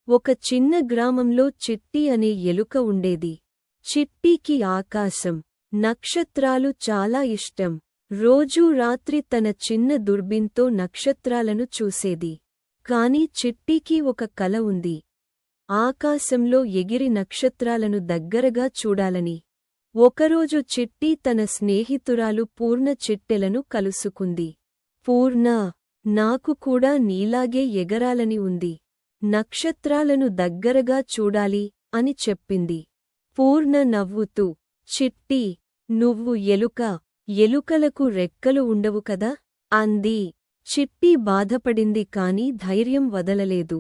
ఒక చిన్న గ్రామంలో చిట్టి అనే ఎలుక ఉండేది. చిట్టికి ఆకాశం, నక్షత్రాలు చాలా ఇష్టం. రోజూ రాత్రి తన చిన్న దుర్బిన్తో నక్షత్రాలను చూసేది. కాని చిట్టికి ఒక కల ఉంది. ఆకాశంలో ఎగిరి నక్షత్రాలను దగ్గరగా చూడాలని. ఒకరోజు చిట్టి తన స్నేహితురాలు పూర్ణ చిట్టెలను కలుసుకుంది. పూర్ణా, నాకు కూడా నీలాగే ఎగరాలని ఉంది. నక్షత్రాలను దగ్గరగా చూడాలి అని చెప్పింది. పూర్ణ నవ్వుతూ, చిట్టి, నువ్వు ఎలుక, ఎలుకలకు రెక్కలు ఉండవు కదా అంది. చిట్టి బాధపడింది కాని ధైర్యం వదలలేదు.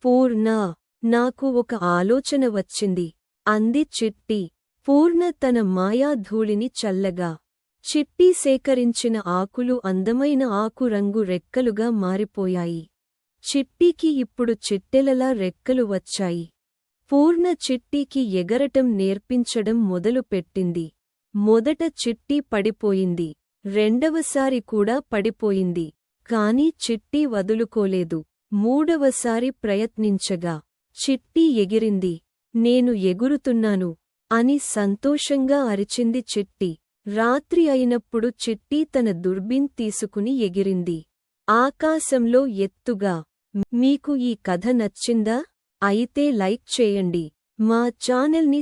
పూర్ణా, నాకు ఒక ఆలోచన వచ్చింది అంది చిట్టి. పూర్ణ తన మాయాధూళిని చల్లగా. చిట్టి సేకరించిన ఆకులు అందమైన ఆకురంగు రెక్కలుగా మారిపోయాయి. చిట్టికి ఇప్పుడు చిట్టెలలా రెక్కలు వచ్చాయి. పూర్ణ చిట్టికి ఎగరటం నేర్పించడం మొదలుపెట్టింది. మొదట చిట్టి పడిపోయింది. రెండవసారి కూడా పడిపోయింది. కాని చిట్టి వదులుకోలేదు. మూడవసారి ప్రయత్నించగా చిట్టి ఎగిరింది. నేను ఎగురుతున్నాను అని సంతోషంగా అరిచింది చిట్టి. రాత్రి అయినప్పుడు చిట్టి తన దుర్బిన్ తీసుకుని ఎగిరింది. ఆకాశంలో ఎత్తుగా. మీకు ఈ కథ నచ్చిందా? అయితే లైక్ చేయండి. మా ఛానల్ని